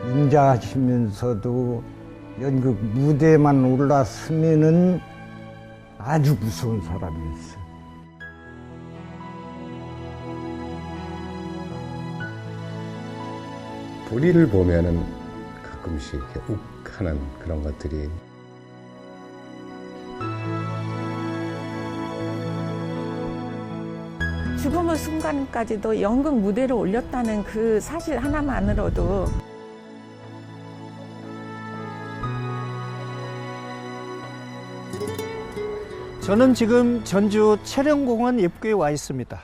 인자하시면서도 연극 무대에만 올랐으면은 아주 무서운 사람이었어요. 뿌리를 보면은 가끔씩 이렇게 욱하는 그런 것들이 죽음의 순간까지도 연극 무대를 올렸다는 그 사실 하나만으로도 저는 지금 전주 채령공원 입구에 와 있습니다.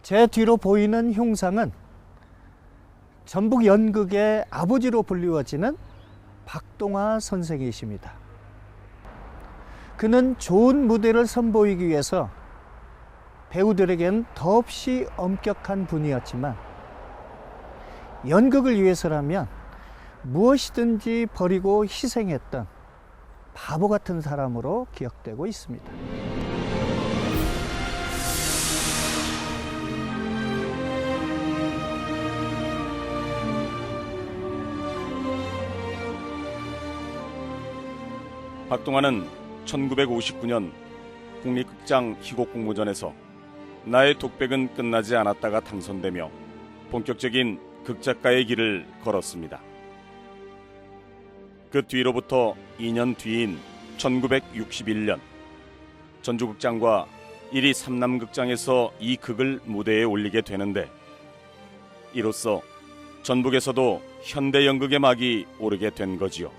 제 뒤로 보이는 흉상은 전북 연극의 아버지로 불리워지는 박동화 선생이십니다. 그는 좋은 무대를 선보이기 위해서 배우들에겐 더없이 엄격한 분이었지만 연극을 위해서라면 무엇이든지 버리고 희생했던 바보 같은 사람으로 기억되고 있습니다. 박동화는 1959년 국립극장 희곡공모전에서 나의 독백은 끝나지 않았다가 당선되며 본격적인 극작가의 길을 걸었습니다. 그 뒤로부터 2년 뒤인 1961년 전주극장과 1위 삼남극장에서 이 극을 무대에 올리게 되는데 이로써 전북에서도 현대 연극의 막이 오르게 된 거지요.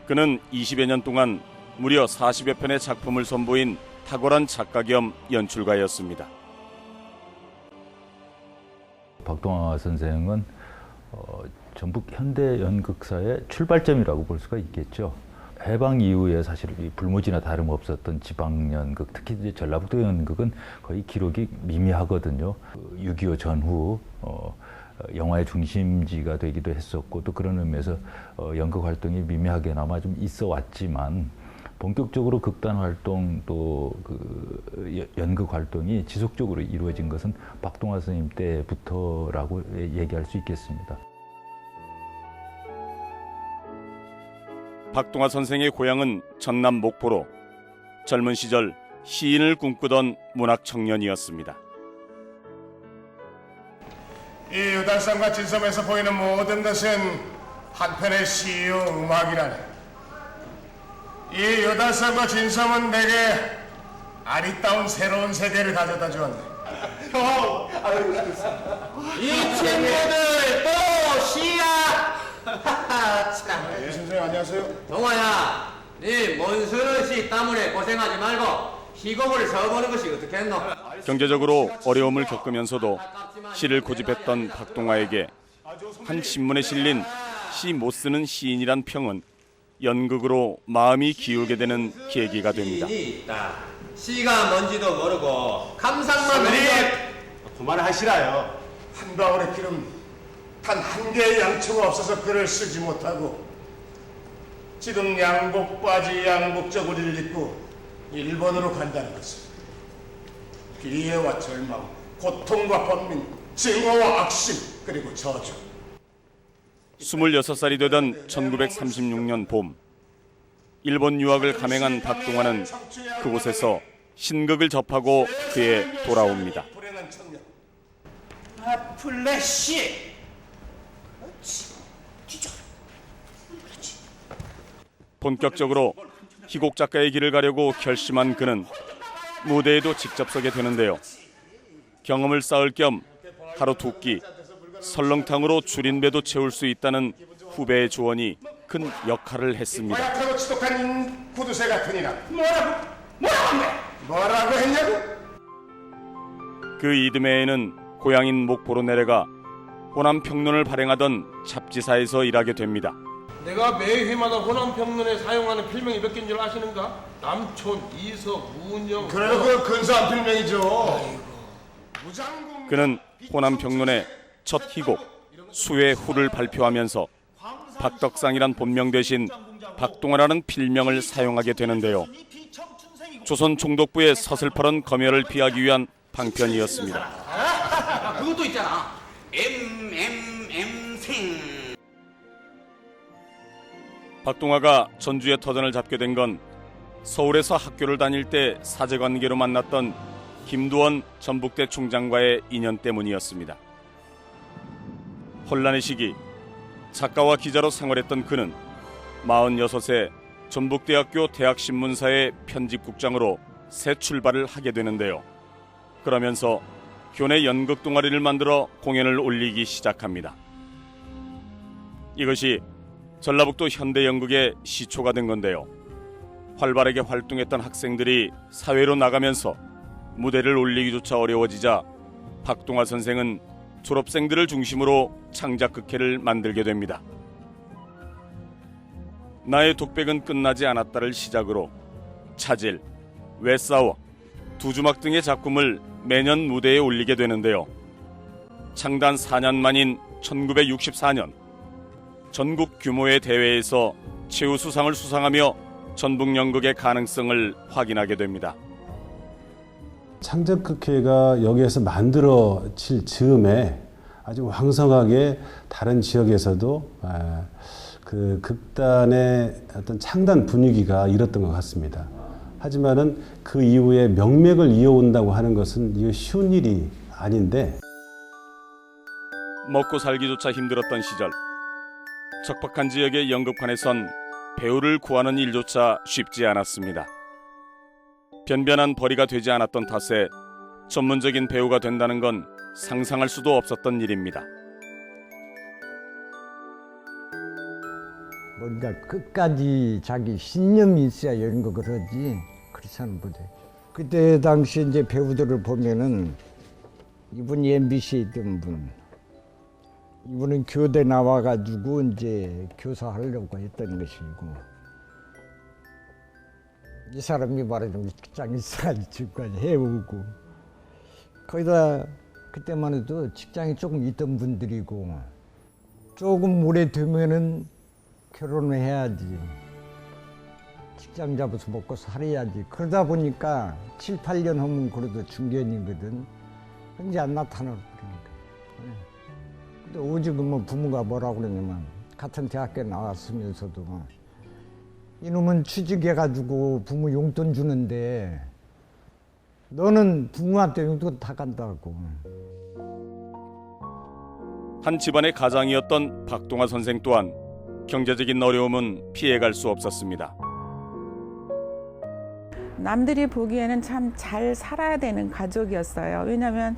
그는 20여 년 동안 무려 40여 편의 작품을 선보인 탁월한 작가 겸 연출가였습니다. 박동화 선생은 전북 현대 연극사의 출발점이라고 볼 수가 있겠죠. 해방 이후에 사실 불모지나 다름없었던 지방 연극, 특히 이제 전라북도 연극은 거의 기록이 미미하거든요. 6.25 전후 영화의 중심지가 되기도 했었고 또 그런 의미에서 연극 활동이 미미하게나마 좀 있어 왔지만 본격적으로 극단 활동 또 연극 활동이 지속적으로 이루어진 것은 박동화 선생님 때부터라고 얘기할 수 있겠습니다. 박동화 선생의 고향은 전남 목포로 젊은 시절 시인을 꿈꾸던 문학 청년이었습니다. 이 유달산과 진섬에서 보이는 모든 것은 한편의 시요 음악이라네. 이 유달산과 진섬은 내게 아리따운 새로운 세계를 가져다 주었네. 이 친구들 또 시야. 참. 예, 선생님 안녕하세요. 동화야, 네 mon스러 씨 때문에 고생하지 말고 희곡을 써보는 것이 어떻겠노? 경제적으로 어려움을 겪으면서도 시를 고집했던 박동화에게 한 신문에 실린 시 못 쓰는 시인이란 평은 연극으로 마음이 기울게 되는 계기가 됩니다. 시가 뭔지도 모르고 감상만 선생님! 그만하시라요. 한 방울의 기름 단 한 개의 양초가 없어서 글을 쓰지 못하고 지금 양복 바지 양복 저고리를 입고 일본으로 간다는 것은 비애와 절망, 고통과 번민, 증오와 악심, 그리고 저주. 26살이 되던 1936년 봄, 일본 유학을 감행한 박동화는 그곳에서 신극을 접하고 그에 돌아옵니다. 플래시! 본격적으로 희곡 작가의 길을 가려고 결심한 그는 무대에도 직접 서게 되는데요. 경험을 쌓을 겸 하루 두 끼 설렁탕으로 줄인 배도 채울 수 있다는 후배의 조언이 큰 역할을 했습니다. 마약하고 지독한 구두쇠 같은 이라 뭐라고 했냐고? 그 이듬해에는 고향인 목포로 내려가 호남 평론을 발행하던 잡지사에서 일하게 됩니다. 내가 매 회마다 호남 평론에 사용하는 필명이 몇 개인 줄 아시는가? 남촌, 이석, 문영. 그래도 그 근사한 필명이죠. 그는 호남 평론의 첫 희곡 수의 후를 발표하면서 박덕상이란 본명 대신 박동화라는 필명을 사용하게 되는데요. 조선 총독부의 서슬퍼런 검열을 피하기 위한 방편이었습니다. 그것도 있잖아. 생. 박동화가 전주의 터전을 잡게 된 건 서울에서 학교를 다닐 때 사제관계로 만났던 김두원 전북대 총장과의 인연 때문이었습니다. 혼란의 시기, 작가와 기자로 생활했던 그는 46세 전북대학교 대학신문사의 편집국장으로 새 출발을 하게 되는데요. 그러면서 교내 연극 동아리를 만들어 공연을 올리기 시작합니다. 이것이 전라북도 현대연극의 시초가 된 건데요. 활발하게 활동했던 학생들이 사회로 나가면서 무대를 올리기조차 어려워지자 박동화 선생은 졸업생들을 중심으로 창작극회를 만들게 됩니다. 나의 독백은 끝나지 않았다를 시작으로 차질, 왜 싸워, 두주막 등의 작품을 매년 무대에 올리게 되는데요. 창단 4년 만인 1964년 전국 규모의 대회에서 최우수상을 수상하며 전북연극의 가능성을 확인하게 됩니다. 창작극회가 여기에서 만들어질 즈음에 아주 왕성하게 다른 지역에서도 그 극단의 어떤 창단 분위기가 일었던 것 같습니다. 하지만은 그 이후에 명맥을 이어온다고 하는 것은 이거 쉬운 일이 아닌데, 먹고 살기조차 힘들었던 시절, 척박한 지역의 연극관에선 배우를 구하는 일조차 쉽지 않았습니다. 변변한 벌이가 되지 않았던 탓에 전문적인 배우가 된다는 건 상상할 수도 없었던 일입니다. 뭔가 끝까지 자기 신념이 있어야 연극을 하지, 그렇지는 못해. 그때 당시 이제 배우들을 보면은 이분이 MBC에 있던 분, 이분은 교대 나와가지고 이제 교사하려고 했던 것이고, 이 사람이 말하자면 직장이 있어가지고 지금까지 해오고, 거기다 그때만 해도 직장이 조금 있던 분들이고, 조금 오래되면은 결혼을 해야지, 직장 잡아서 먹고 살아야지. 그러다 보니까 7, 8년 하면 그래도 중견이거든. 이제 안 나타나고 그러니까. 근데 오직은 뭐 부모가 뭐라고 그러냐면, 같은 대학교에 나왔으면서도 이놈은 취직해가지고 부모 용돈 주는데 너는 부모한테 용돈 다 간다고. 한 집안의 가장이었던 박동화 선생 또한 경제적인 어려움은 피해갈 수 없었습니다. 남들이 보기에는 참 잘 살아야 되는 가족이었어요. 왜냐하면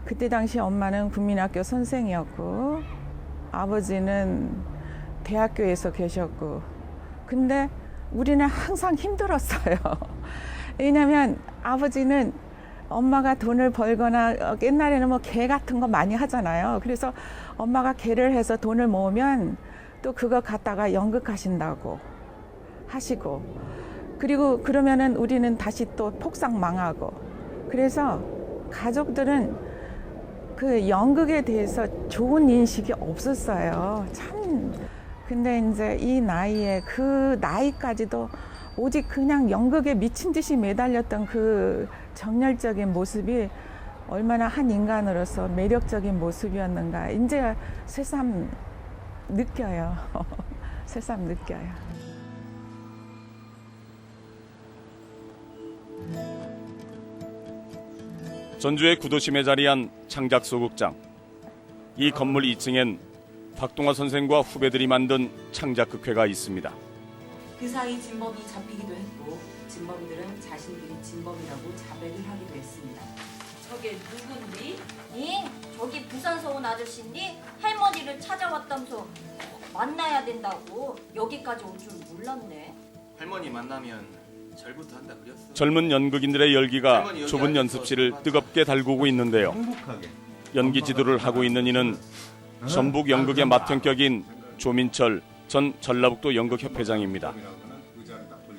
그때 당시 엄마는 국민학교 선생이었고 아버지는 대학교에서 계셨고, 근데 우리는 항상 힘들었어요. 왜냐하면 아버지는 엄마가 돈을 벌거나, 옛날에는 뭐 개 같은 거 많이 하잖아요. 그래서 엄마가 개를 해서 돈을 모으면 또 그거 갖다가 연극하신다고 하시고, 그리고 그러면은 우리는 다시 또 폭삭 망하고. 그래서 가족들은 그 연극에 대해서 좋은 인식이 없었어요. 참. 근데 이제 이 나이에, 그 나이까지도 오직 그냥 연극에 미친 듯이 매달렸던 그 정열적인 모습이 얼마나 한 인간으로서 매력적인 모습이었는가 이제 새삼 느껴요. 새삼 느껴요. 전주의 구도심에 자리한 창작소극장. 이 건물 2층엔 박동화 선생과 후배들이 만든 창작극회가 있습니다. 그 사이 진범이 잡히기도 했고 진범들은 자신들이 진범이라고 자백을 하기도 했습니다. 저게 누군디? 잉? 저기 부산서 온 아저씨인데 할머니를 찾아왔다면서 만나야 된다고 여기까지 올 줄 몰랐네. 할머니 만나면 절부터 한다 그랬어. 젊은 연극인들의 열기가 좁은 연습실을 뜨겁게 달구고 있는데요. 연기 지도를 하고 있는 이는 전북 연극의 맏형격인 조민철 전 전라북도 연극협회장입니다.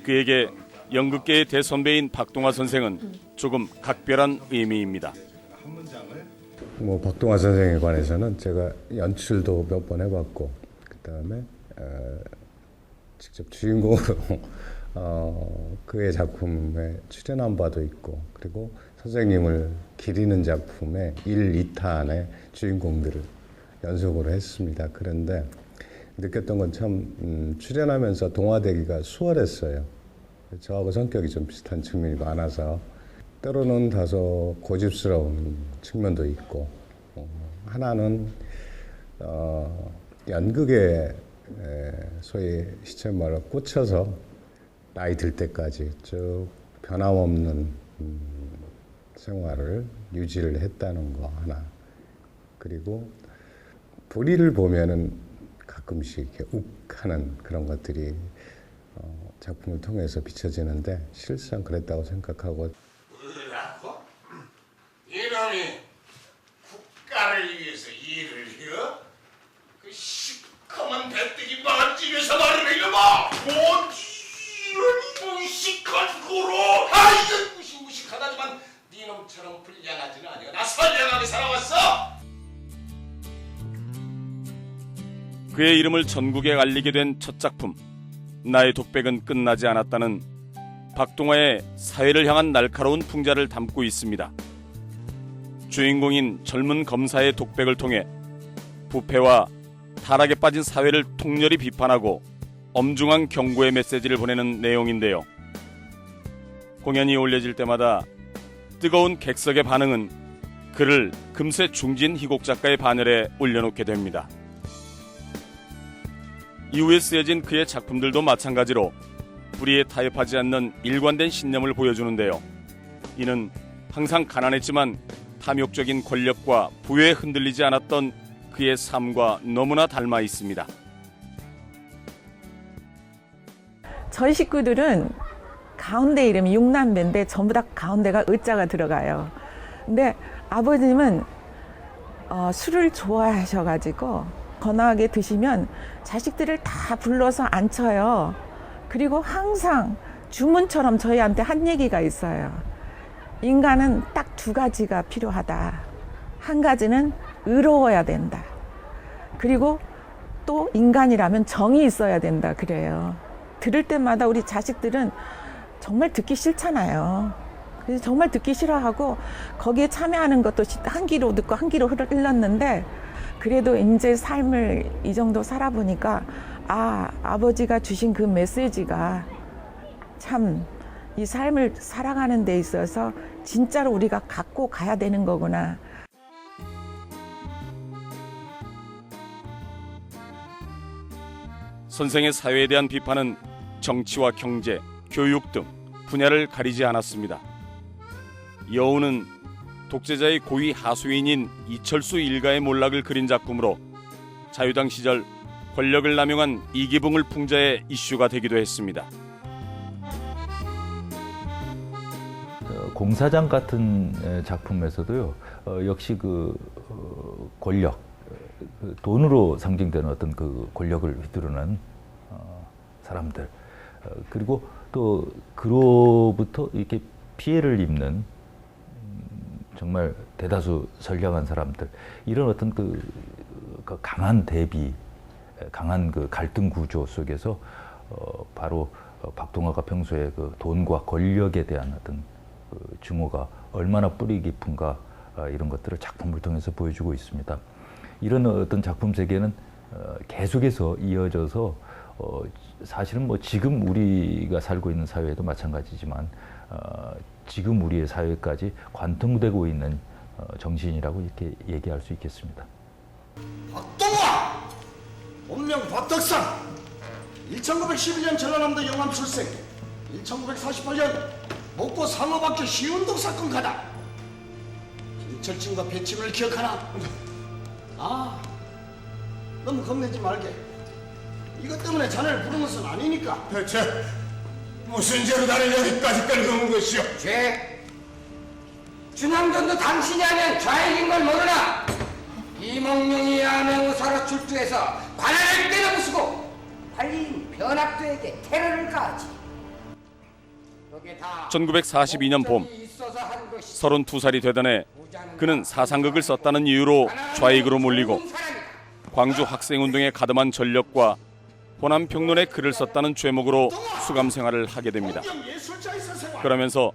그에게 연극계의 대선배인 박동화 선생은 조금 각별한 의미입니다. 뭐 박동화 선생에 관해서는 제가 연출도 몇 번 해봤고, 그 다음에 직접 주인공으로 그의 작품에 출연한 바도 있고, 그리고 선생님을 기리는 작품의 1, 2탄의 주인공들을 연속으로 했습니다. 그런데 느꼈던 건 참 출연하면서 동화되기가 수월했어요. 저하고 성격이 좀 비슷한 측면이 많아서 때로는 다소 고집스러운 측면도 있고, 하나는 연극에 소위 시쳇말로 꽂혀서 나이 들 때까지 쭉 변함없는 생활을 유지를 했다는 거 하나. 그리고 불의를 보면은 가끔씩 이렇게 욱하는 그런 것들이 작품을 통해서 비춰지는데 실상 그랬다고 생각하고. 이놈이 국가를 위해서 일을 해요? 그 시커먼 배뜨기 만지면서 말을 해 이놈아! 뭔지 이런 무식한 고로! 아 이건 무식하다지만 니놈처럼 불량하지는 아니야. 나 선량하게 살아왔어! 그의 이름을 전국에 알리게 된 첫 작품 나의 독백은 끝나지 않았다는 박동화의 사회를 향한 날카로운 풍자를 담고 있습니다. 주인공인 젊은 검사의 독백을 통해 부패와 타락에 빠진 사회를 통렬히 비판하고 엄중한 경고의 메시지를 보내는 내용인데요. 공연이 올려질 때마다 뜨거운 객석의 반응은 그를 금세 중진 희곡 작가의 반열에 올려놓게 됩니다. 이후에 쓰여진 그의 작품들도 마찬가지로 불의에 타협하지 않는 일관된 신념을 보여주는데요. 이는 항상 가난했지만 탐욕적인 권력과 부에 흔들리지 않았던 그의 삶과 너무나 닮아 있습니다. 저희 식구들은 가운데 이름이 6남매인데 전부 다 가운데가 의자가 들어가요. 근데 아버님은 술을 좋아하셔가지고 건하게 드시면 자식들을 다 불러서 앉혀요. 그리고 항상 주문처럼 저희한테 한 얘기가 있어요. 인간은 딱 두 가지가 필요하다. 한 가지는 의로워야 된다. 그리고 또 인간이라면 정이 있어야 된다. 그래요. 들을 때마다 우리 자식들은 정말 듣기 싫잖아요. 그래서 정말 듣기 싫어하고 거기에 참여하는 것도 한 귀로 듣고 한 귀로 흘렀는데 그래도 이제 삶을 이 정도 살아보니까 아버지가 주신 그 메시지가 참 이 삶을 살아가는 데 있어서 진짜로 우리가 갖고 가야 되는 거구나. 선생의 사회에 대한 비판은 정치와 경제, 교육 등 분야를 가리지 않았습니다. 여우는 독재자의 고위 하수인인 이철수 일가의 몰락을 그린 작품으로 자유당 시절 권력을 남용한 이기붕을 풍자해 이슈가 되기도 했습니다. 공사장 같은 작품에서도요, 역시 권력, 돈으로 상징되는 어떤 그 권력을 휘두르는 사람들, 그리고 또 그로부터 이렇게 피해를 입는 정말 대다수 선량한 사람들, 이런 어떤 그 강한 대비, 강한 그 갈등 구조 속에서 바로 박동화가 평소에 그 돈과 권력에 대한 어떤 그 증오가 얼마나 뿌리 깊은가, 이런 것들을 작품을 통해서 보여주고 있습니다. 이런 어떤 작품 세계는 계속해서 이어져서 사실은 뭐 지금 우리가 살고 있는 사회도 마찬가지지만 지금 우리의 사회까지 관통되고 있는 정신이라고 이렇게 얘기할 수 있겠습니다. 박동화! 본명 박덕상! 1911년 전라남도 영암 출생, 1948년 목포 상어박혀 시운동 사건 가다. 김철진과 배침을 기억하나? 너무 겁내지 말게. 이것 때문에 자네를 부른 것은 아니니까. 대체 무슨 죄로 나를 여기까지 끌고 온 것이오? 죄? 준항전도 당신이 하면 좌익인 걸 모르나? 이몽룡이 암행어사로 출두해서 관할을 때려부수고 관리인 변학도에게 테러를 가하지. 1942년 봄 32살이 되던 해 그는 사상극을 썼다는 이유로 좌익으로 몰리고 광주 학생운동에 가담한 전력과 호남 평론에 글을 썼다는 죄목으로 수감 생활을 하게 됩니다. 그러면서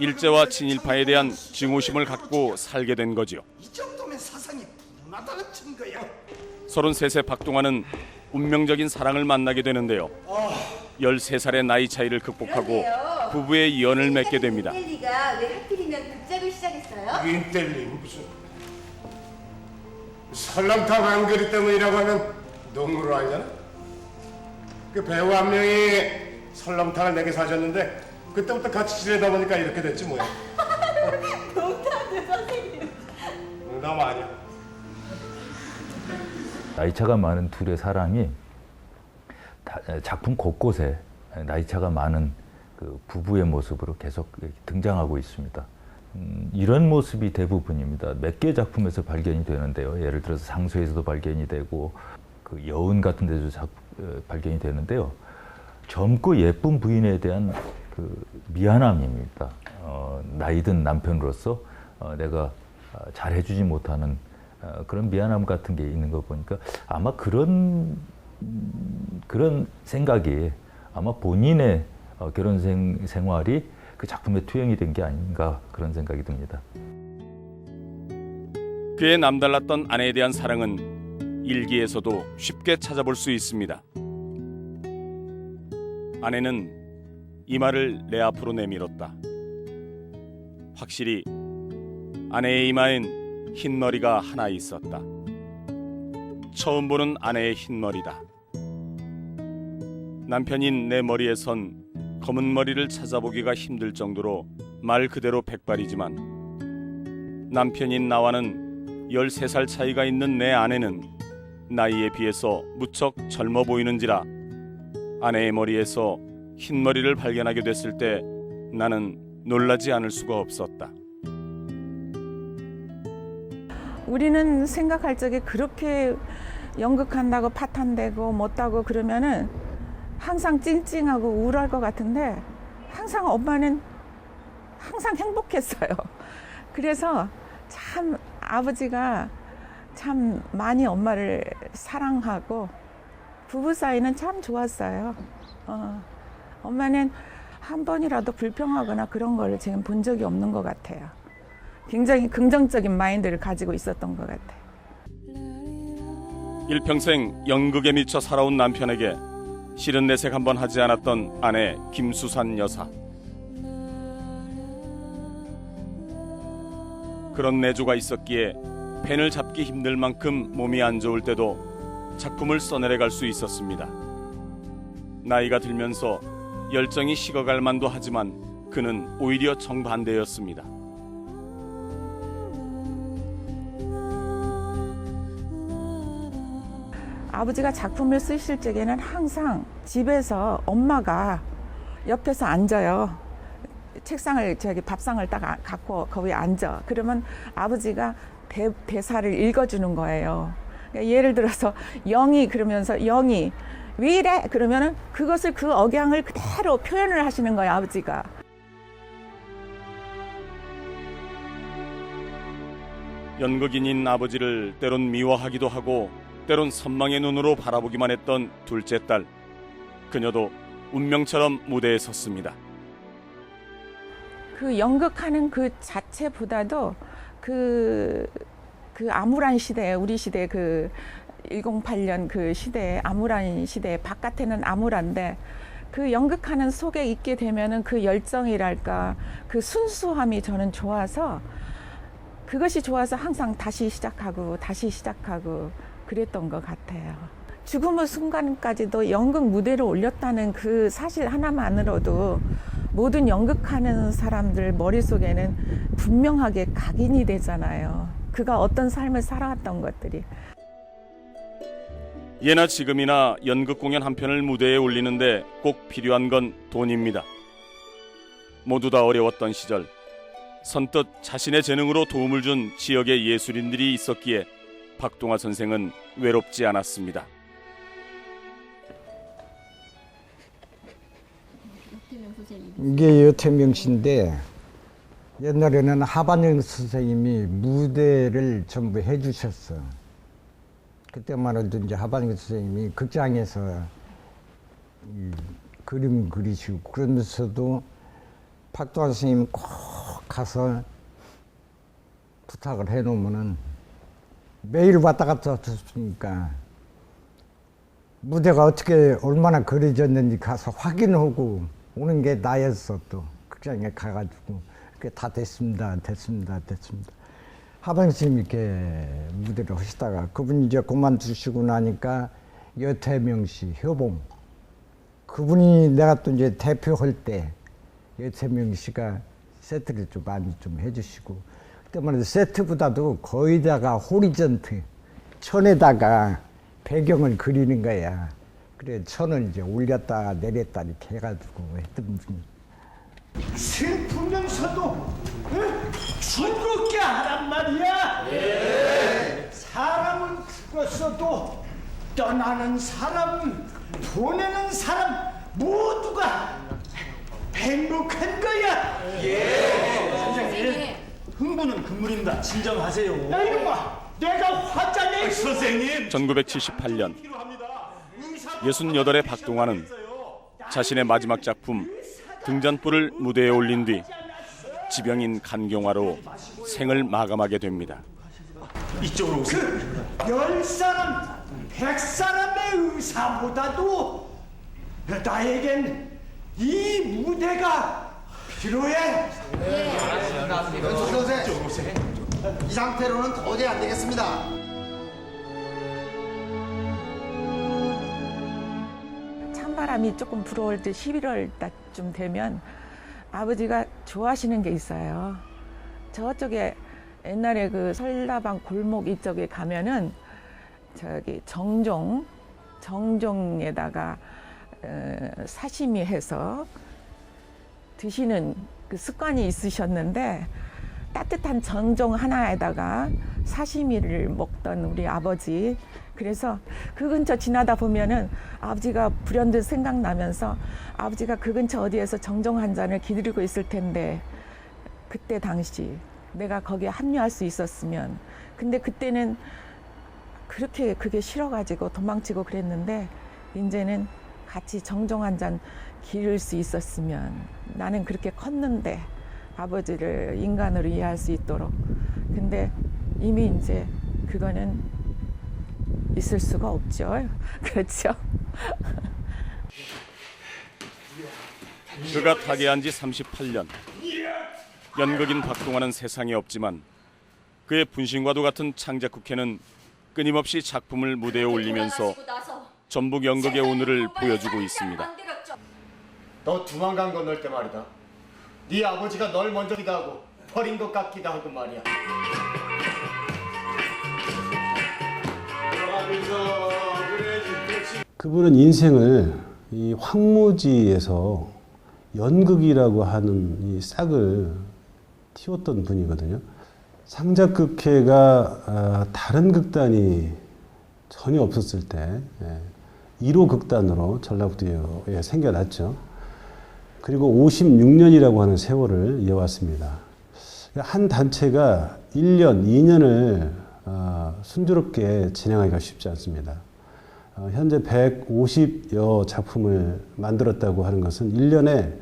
일제와 친일파에 대한 증오심을 갖고 살게 된 거지요. 이 정도면 사상이 무난하다는 증거야. 33세 박동환은 운명적인 사랑을 만나게 되는데요. 13살의 나이 차이를 극복하고 부부의 연을 맺게 됩니다. 린텔리가 왜 하필이면 극작을 시작했어요? 린텔리 무슨 설렁탕 한 그릇 때문이라고 하면 농구로 알잖아. 그 배우 한 명이 설렁탕을 내게 사줬는데 그때부터 같이 지내다 보니까 이렇게 됐지 뭐야. 동탄주 선생님. 농담 아니야. 나이차가 많은 둘의 사랑이 작품 곳곳에 나이차가 많은 그 부부의 모습으로 계속 등장하고 있습니다. 이런 모습이 대부분입니다. 몇 개 작품에서 발견이 되는데요. 예를 들어서 상수에서도 발견이 되고 그 여운 같은 데서 발견이 되는데요. 젊고 예쁜 부인에 대한 그 미안함입니다. 나이 든 남편으로서 내가 잘해주지 못하는 그런 미안함 같은 게 있는 거 보니까 아마 그런 생각이 아마 본인의 결혼 생활이 그 작품에 투영이 된 게 아닌가 그런 생각이 듭니다. 그의 남달랐던 아내에 대한 사랑은 일기에서도 쉽게 찾아볼 수 있습니다. 아내는 이 말을 내 앞으로 내밀었다. 확실히 아내의 이마엔 흰머리가 하나 있었다. 처음 보는 아내의 흰머리다. 남편인 내 머리에 선 검은 머리를 찾아보기가 힘들 정도로 말 그대로 백발이지만 남편인 나와는 13살 차이가 있는 내 아내는 나이에 비해서 무척 젊어 보이는지라 아내의 머리에서 흰머리를 발견하게 됐을 때 나는 놀라지 않을 수가 없었다. 우리는 생각할 적에 그렇게 연극한다고 파탄되고 못하고 그러면은 항상 찡찡하고 우울할 것 같은데 항상 엄마는 항상 행복했어요. 그래서 참 아버지가 참 많이 엄마를 사랑하고 부부 사이는 참 좋았어요. 엄마는 한 번이라도 불평하거나 그런 걸 지금 본 적이 없는 것 같아요. 굉장히 긍정적인 마인드를 가지고 있었던 것 같아요. 일평생 연극에 미쳐 살아온 남편에게 실은 내색 한번 하지 않았던 아내 김수산 여사. 그런 내조가 있었기에 펜을 잡기 힘들 만큼 몸이 안 좋을 때도 작품을 써내려갈 수 있었습니다. 나이가 들면서 열정이 식어갈 만도 하지만 그는 오히려 정반대였습니다. 아버지가 작품을 쓰실 적에는 항상 집에서 엄마가 옆에서 앉아요. 책상을 밥상을 딱 갖고 거기에 앉아. 그러면 아버지가 대사를 읽어주는 거예요. 그러니까 예를 들어서 영희 그러면서 영희 왜 이래? 그러면은 그것을 그 억양을 그대로 표현을 하시는 거예요, 아버지가. 연극인인 아버지를 때론 미워하기도 하고 때론 선망의 눈으로 바라보기만 했던 둘째 딸. 그녀도 운명처럼 무대에 섰습니다. 그 연극하는 그 자체보다도 그 암울한 시대에 우리 시대 그 108년 그 시대에 암울한 시대에 바깥에는 암울한데 그 연극하는 속에 있게 되면은 그 열정이랄까 그 순수함이 저는 좋아서 그것이 좋아서 항상 다시 시작하고 그랬던 것 같아요. 죽음의 순간까지도 연극 무대를 올렸다는 그 사실 하나만으로도 모든 연극하는 사람들 머릿속에는 분명하게 각인이 되잖아요. 그가 어떤 삶을 살아왔던 것들이. 예나 지금이나 연극 공연 한 편을 무대에 올리는데 꼭 필요한 건 돈입니다. 모두 다 어려웠던 시절 선뜻 자신의 재능으로 도움을 준 지역의 예술인들이 있었기에 박동화 선생은 외롭지 않았습니다. 이게 여태명 씨인데 옛날에는 하반영 선생님이 무대를 전부 해주셨어. 그때만 해도 이제 하반영 선생님이 극장에서 그림 그리시고 그러면서도 박동환 선생님 꼭 가서 부탁을 해놓으면은 매일 왔다 갔다 했으니까 무대가 어떻게 얼마나 그려졌는지 가서 확인하고 오는 게 나였어. 또 극장에 가가지고 그게 다 됐습니다. 하방 선생님 이렇게 무대를 하시다가 그분이 이제 그만두시고 나니까 여태명 씨, 효봉 그분이 내가 또 이제 대표할 때 여태명 씨가 세트를 좀 많이 좀 해주시고 그때만 해도 세트보다도 거의다가 호리전트 천에다가 배경을 그리는 거야. 그래 천을 이제 올렸다 내렸다 이렇게 해가지고 했던 분이. 슬프면서도 즐겁게 하란 말이야. 사람은 죽었어도 떠나는 사람, 보내는 사람 모두가 행복한 거야. 선생님. 흥분은 금물입니다. 진정하세요. 야 이놈아, 내가 화장해. 선생님. 1978년 68의 박동환은 자신의 마지막 작품 등잔불을 무대에 올린 뒤 지병인 간경화로 생을 마감하게 됩니다. 이쪽으로 오세요. 10사람, 100사람의 의사보다도 나에겐 이 무대가 필요해. 선생, 이 상태로는 도저히 안 되겠습니다. 찬바람이 조금 불어올 때 11월 달쯤 되면 아버지가 좋아하시는 게 있어요. 저쪽에 옛날에 그 설라방 골목 이쪽에 가면은 저기 정종에다가 사시미 해서 드시는 그 습관이 있으셨는데 따뜻한 정종 하나에다가 사시미를 먹던 우리 아버지. 그래서 그 근처 지나다 보면은 아버지가 불현듯 생각나면서 아버지가 그 근처 어디에서 정종 한 잔을 기다리고 있을 텐데 그때 당시 내가 거기에 합류할 수 있었으면. 근데 그때는 그렇게 그게 싫어가지고 도망치고 그랬는데 이제는 같이 정종 한 잔 기를 수 있었으면. 나는 그렇게 컸는데 아버지를 인간으로 이해할 수 있도록. 근데 이미 이제 그거는 있을 수가 없죠. 그렇죠. 그가 타계한 지 38년. 연극인 박동환은 세상에 없지만 그의 분신과도 같은 창작국회는 끊임없이 작품을 무대에 올리면서 전북 연극의 오늘을 보여주고 있습니다. 너 두만강 건널 때 말이다. 네 아버지가 널 먼저 기도 하고 버린 것 같기도 하고 말이야. 그분은 인생을 이 황무지에서 연극이라고 하는 이 싹을 틔웠던 분이거든요. 상작극회가 다른 극단이 전혀 없었을 때 1호 극단으로 전라북도에 생겨났죠. 그리고 56년이라고 하는 세월을 이어왔습니다. 한 단체가 1년, 2년을 순조롭게 진행하기가 쉽지 않습니다. 현재 150여 작품을 만들었다고 하는 것은 1년에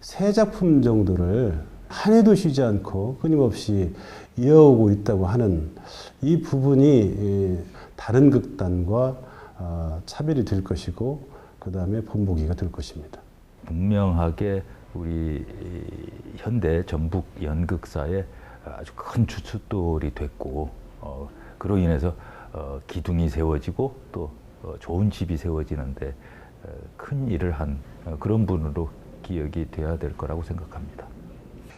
3작품 정도를 한 해도 쉬지 않고 끊임없이 이어오고 있다고 하는 이 부분이 다른 극단과 차별이 될 것이고 그 다음에 본보기가 될 것입니다. 분명하게 우리 현대 전북 연극사에 아주 큰 주춧돌이 됐고 그로 인해서 기둥이 세워지고 또 좋은 집이 세워지는데 큰 일을 한 그런 분으로 기억이 돼야 될 거라고 생각합니다.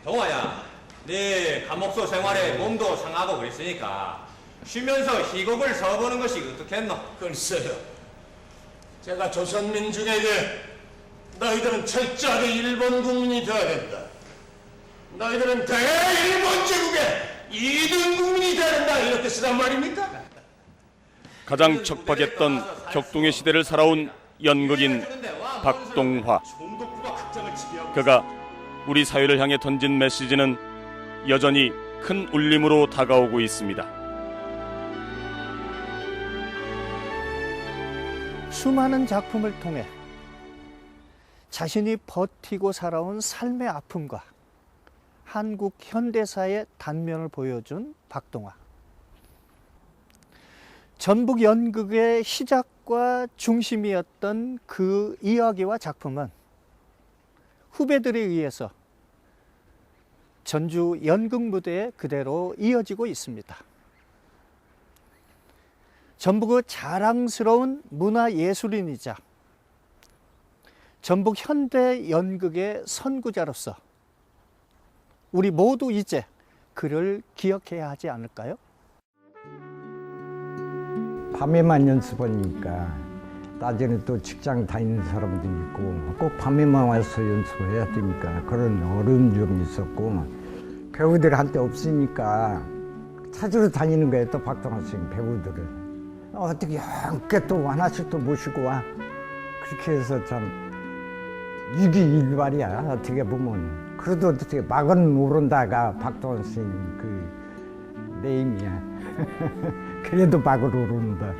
동아야, 네 감옥소 생활에 몸도 상하고 그랬으니까 쉬면서 희곡을 써보는 것이 어떻겠노? 글쎄요. 제가 조선민중에게 너희들은 철저하게 일본 국민이 되어야 된다. 너희들은 대일본 제국의 2등 국민이 되어야 된다. 이렇게 쓰란 말입니까? 가장 척박했던 격동의 시대를 살아온 연극인 박동화. 그가 우리 사회를 향해 던진 메시지는 여전히 큰 울림으로 다가오고 있습니다. 수많은 작품을 통해 자신이 버티고 살아온 삶의 아픔과 한국 현대사의 단면을 보여준 박동화. 전북 연극의 시작과 중심이었던 그 이야기와 작품은 후배들에 의해서 전주 연극 무대에 그대로 이어지고 있습니다. 전북의 자랑스러운 문화예술인이자 전북 현대 연극의 선구자로서 우리 모두 이제 그를 기억해야 하지 않을까요? 밤에만 연습하니까 낮에는 또 직장 다니는 사람도 있고 꼭 밤에만 와서 연습을 해야 되니까 그런 어려운 점이 있었고, 배우들한테 없으니까 찾으러 다니는 거예요. 또 박동화 선생님 배우들을 어떻게 함께 또 하나씩 또 모시고 와. 그렇게 해서 참 위기일발이야 어떻게 보면. 그래도 어떻게 막은 오른다가 박동화 선생님 그 네임이야. 그래도 막을 오른다.